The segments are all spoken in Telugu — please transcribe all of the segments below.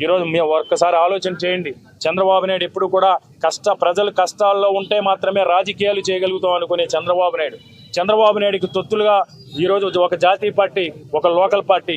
ఈరోజు మేము ఒక్కసారి ఆలోచన చేయండి. చంద్రబాబు నాయుడు ఎప్పుడు కూడా ప్రజలు కష్టాల్లో ఉంటే మాత్రమే రాజకీయాలు చేయగలుగుతాం అనుకునే చంద్రబాబు నాయుడికి తొత్తులుగా ఈరోజు ఒక జాతీయ పార్టీ, ఒక లోకల్ పార్టీ,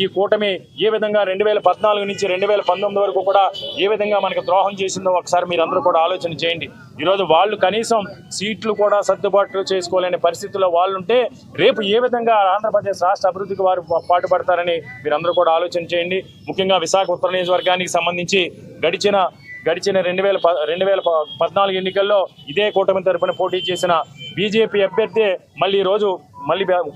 ఈ కూటమి ఏ విధంగా 2014 నుంచి 2019 వరకు కూడా ఏ విధంగా మనకు ద్రోహం చేసిందో ఒకసారి మీరందరూ కూడా ఆలోచన చేయండి. ఈరోజు వాళ్ళు కనీసం సీట్లు కూడా సర్దుబాటు చేసుకోలేని పరిస్థితుల్లో వాళ్ళు ఉంటే రేపు ఏ విధంగా ఆంధ్రప్రదేశ్ రాష్ట్ర అభివృద్ధికి వారు పాటుపడతారని మీరందరూ కూడా ఆలోచన చేయండి. ముఖ్యంగా విశాఖ ఉత్తర నియోజకవర్గానికి సంబంధించి గడిచిన 2014 ఎన్నికల్లో ఇదే కూటమి తరపున పోటీ చేసిన బీజేపీ అభ్యర్థి మళ్ళీ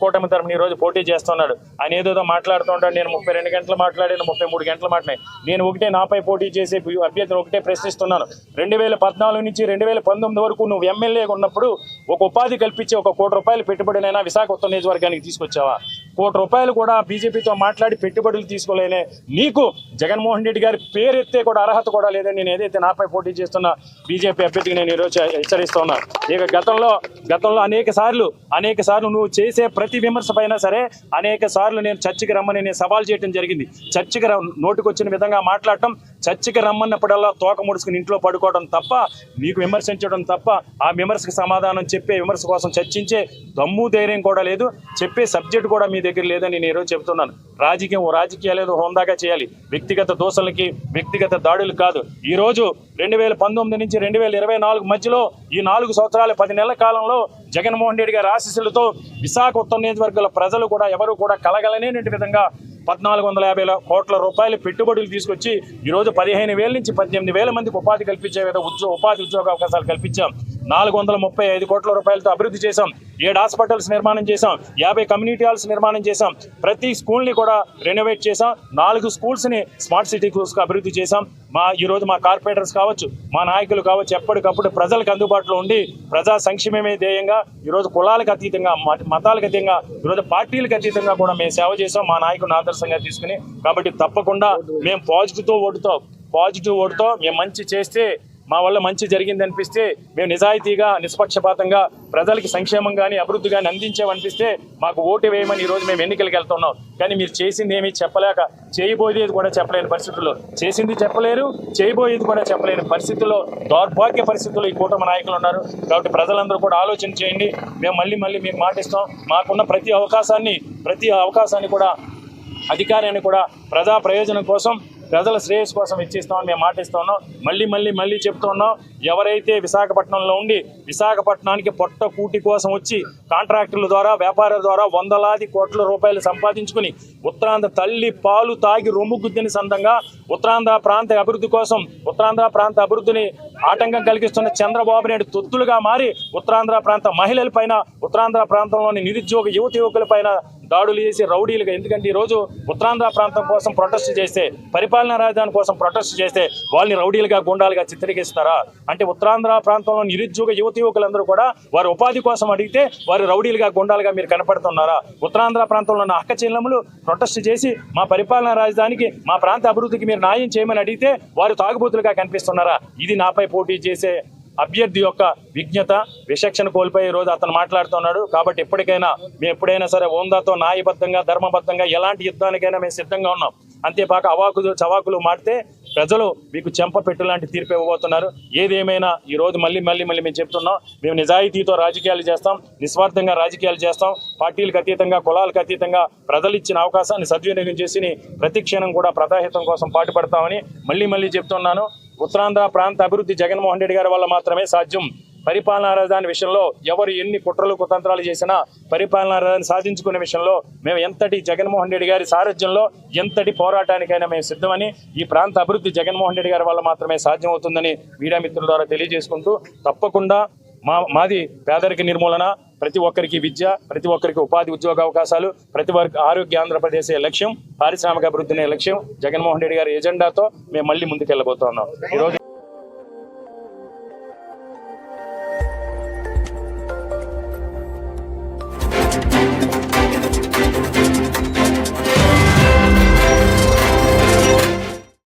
కూటమి తరపున ఈరోజు పోటీ చేస్తున్నాడు. ఆయన ఏదో మాట్లాడుతూ ఉంటాడు. నేను 32 గంటలు మాట్లాడాను, 33 గంటలు మాట్లాడాను. నేను నాపై పోటీ చేసే అభ్యర్థిని ఒకటే ప్రశ్నిస్తున్నాను. 2014 నుంచి 2019 వరకు నువ్వు ఎమ్మెల్యేగా ఉన్నప్పుడు ఒక ఉపాధి కల్పించి 1 కోటి రూపాయలు పెట్టుబడినైనా విశాఖ ఉత్తర నియోజకవర్గానికి తీసుకొచ్చావా? 1 కోటి రూపాయలు కూడా బీజేపీతో మాట్లాడి పెట్టుబడులు తీసుకోలేనే నీకు జగన్మోహన్ రెడ్డి గారి పేరెత్తే కూడా అర్హత కూడా లేదని నేను ఏదైతే నాపై పోటీ చేస్తున్న బీజేపీ అభ్యర్థికి నేను ఈరోజు హెచ్చరిస్తున్నాను. ఇక గతంలో అనేక సార్లు నువ్వు చేసే ప్రతి విమర్శ పైన సరే అనేక సార్లు నేను చర్చకి రమ్మని నేను సవాల్ చేయడం జరిగింది. చర్చకి నోటికొచ్చిన విధంగా మాట్లాడటం, చర్చకి రమ్మన్నప్పుడల్లా తోక ముడుచుకుని ఇంట్లో పడుకోవడం తప్ప, నీకు విమర్శించడం తప్ప, ఆ విమర్శకు సమాధానం చెప్పే విమర్శ కోసం చర్చించే దమ్ము ధైర్యం కూడా లేదు, చెప్పే సబ్జెక్ట్ కూడా మీ దగ్గర లేదని నేను ఈరోజు చెబుతున్నాను. రాజకీయాలు ఏదో హోందాగా చేయాలి, వ్యక్తిగత దోషలకి వ్యక్తిగత దాడులు కాదు. ఈరోజు 2019 నుంచి 2024 మధ్యలో ఈ 4 సంవత్సరాల 10 నెలల కాలంలో జగన్మోహన్ రెడ్డి గారి ఆశీస్సులతో విశాఖ ఉత్తర నియోజకవర్గాల ప్రజలు కూడా ఎవరు కూడా కలగలనేటువంటి విధంగా 1450 కోట్ల రూపాయలు పెట్టుబడులు తీసుకొచ్చి ఈరోజు 15,000 నుంచి 18,000 మందికి ఉపాధి కల్పించే విధంగా ఉద్యోగ అవకాశాలు కల్పించాం. 435 కోట్ల రూపాయలతో అభివృద్ధి చేశాం. 7 హాస్పిటల్స్ నిర్మాణం చేశాం. 50 కమ్యూనిటీ హాల్స్ నిర్మాణం చేశాం. ప్రతి స్కూల్ని కూడా రెనోవేట్ చేశాం. 4 స్కూల్స్ని స్మార్ట్ సిటీ స్కూల్స్గా అభివృద్ధి చేశాం. ఈరోజు మా కార్పొరేటర్స్ కావచ్చు, మా నాయకులు కావచ్చు, ఎప్పటికప్పుడు ప్రజలకు అందుబాటులో ఉండి ప్రజా సంక్షేమమే ధ్యేయంగా ఈరోజు కులాలకు అతీతంగా, మతాలకు అతీతంగా, ఈరోజు పార్టీలకు అతీతంగా కూడా మేము సేవ చేసాం మా నాయకుని ఆదర్శంగా తీసుకుని. కాబట్టి తప్పకుండా మేము పాజిటివ్ ఓటుతో మేము మంచి చేస్తే, మా వల్ల మంచి జరిగింది అనిపిస్తే, మేము నిజాయితీగా నిష్పక్షపాతంగా ప్రజలకి సంక్షేమం కానీ అభివృద్ధి కానీ అందించామనిపిస్తే మాకు ఓటు వేయమని ఈరోజు మేము ఎన్నికలకు వెళ్తున్నాం. కానీ మీరు చేసింది ఏమీ చెప్పలేక, చేయబోయేది కూడా చెప్పలేని పరిస్థితుల్లో, చేసింది చెప్పలేరు, చేయబోయేది కూడా చెప్పలేని పరిస్థితుల్లో, దౌర్భాగ్య పరిస్థితుల్లో ఈ కూటమి నాయకులు ఉన్నారు. కాబట్టి ప్రజలందరూ కూడా ఆలోచన చేయండి. మేము మళ్ళీ మీకు మాటిస్తాం. మాకున్న ప్రతి అవకాశాన్ని కూడా, అధికారాన్ని కూడా ప్రజా ప్రయోజనం కోసం, ప్రజల శ్రేయస్సు కోసం ఇచ్చిస్తామని మేము మాటిస్తూ ఉన్నాం. మళ్ళీ చెప్తూ ఉన్నాం. ఎవరైతే విశాఖపట్నంలో ఉండి విశాఖపట్నానికి పొట్ట కూటి కోసం వచ్చి కాంట్రాక్టర్ల ద్వారా, వ్యాపారుల ద్వారా వందలాది కోట్ల రూపాయలు సంపాదించుకుని ఉత్తరాంధ్ర తల్లి పాలు తాగి రొమ్ము గుద్దిన సందంగా ఉత్తరాంధ్ర ప్రాంత అభివృద్ధి కోసం, ఉత్తరాంధ్ర ప్రాంత అభివృద్ధిని ఆటంకం కలిగిస్తున్న చంద్రబాబు నాయుడు తొత్తులుగా మారి ఉత్తరాంధ్ర ప్రాంత మహిళలపైన, ఉత్తరాంధ్ర ప్రాంతంలోని నిరుద్యోగ యువకులపైన దాడులు చేసి రౌడీలుగా, ఎందుకంటే ఈరోజు ఉత్తరాంధ్ర ప్రాంతం కోసం ప్రొటెస్ట్ చేస్తే, పరిపాలనా రాజధాని కోసం ప్రొటెస్ట్ చేస్తే వాళ్ళని రౌడీలుగా, గుండాలుగా చిత్రీకరిస్తారా? అంటే ఉత్తరాంధ్ర ప్రాంతంలో నిరుద్యోగ యువకులందరూ కూడా వారి ఉపాధి కోసం అడిగితే వారు రౌడీలుగా, గుండాలుగా మీరు కనపడుతున్నారా? ఉత్తరాంధ్ర ప్రాంతంలో ఉన్న అక్క చెల్లెములు ప్రొటెస్ట్ చేసి మా పరిపాలనా రాజధానికి, మా ప్రాంత అభివృద్ధికి మీరు న్యాయం చేయమని అడిగితే వారు తాగుబోతులుగా కనిపిస్తున్నారా? ఇది నాపై పోటీ చేసే అభ్యర్థి యొక్క విజ్ఞత, విచక్షణ కోల్పోయే రోజు అతను మాట్లాడుతున్నాడు. కాబట్టి మేము ఎప్పుడైనా సరే హోందాతో, న్యాయబద్ధంగా, ధర్మబద్ధంగా ఎలాంటి యుద్ధానికైనా మేము సిద్ధంగా ఉన్నాం. అంతేపాక చవాకులు మాడితే ప్రజలు మీకు చెంపపెట్టు లాంటి తీర్పు ఇవ్వబోతున్నారు. ఏదేమైనా ఈరోజు మళ్ళీ మేము చెప్తున్నాం. మేము నిజాయితీతో రాజకీయాలు చేస్తాం, నిస్వార్థంగా రాజకీయాలు చేస్తాం. పార్టీలకు అతీతంగా, కులాలకు అతీతంగా ప్రజలు ఇచ్చిన అవకాశాన్ని సద్వినియోగం చేసి ప్రతి క్షణం కూడా ప్రజాహితం కోసం పాటుపడతామని మళ్ళీ చెప్తున్నాను. ఉత్తరాంధ్ర ప్రాంత అభివృద్ధి జగన్మోహన్ రెడ్డి గారి వల్ల మాత్రమే సాధ్యం. పరిపాలనా రాజధాని విషయంలో ఎవరు ఎన్ని కుట్రలు కుతంత్రాలు చేసినా పరిపాలనా రాజధాని సాధించుకునే విషయంలో మేము ఎంతటి జగన్మోహన్ రెడ్డి గారి సారథ్యంలో ఎంతటి పోరాటానికైనా మేము సిద్ధమని, ఈ ప్రాంత అభివృద్ధి జగన్మోహన్ రెడ్డి గారి వల్ల మాత్రమే సాధ్యమవుతుందని మీడియా మిత్రుల ద్వారా తెలియజేసుకుంటూ, తప్పకుండా మాది పేదరిక నిర్మూలన, ప్రతి ఒక్కరికి విద్య, ప్రతి ఒక్కరికి ఉపాధి ఉద్యోగ అవకాశాలు, ప్రతి ఒక్కరికి ఆరోగ్య ఆంధ్రప్రదేశ్ లక్ష్యం, పారిశ్రామిక అభివృద్ధినే లక్ష్యం. జగన్మోహన్ రెడ్డి గారి ఎజెండాతో మేము మళ్ళీ ముందుకెళ్ళబోతున్నాం. ఈరోజు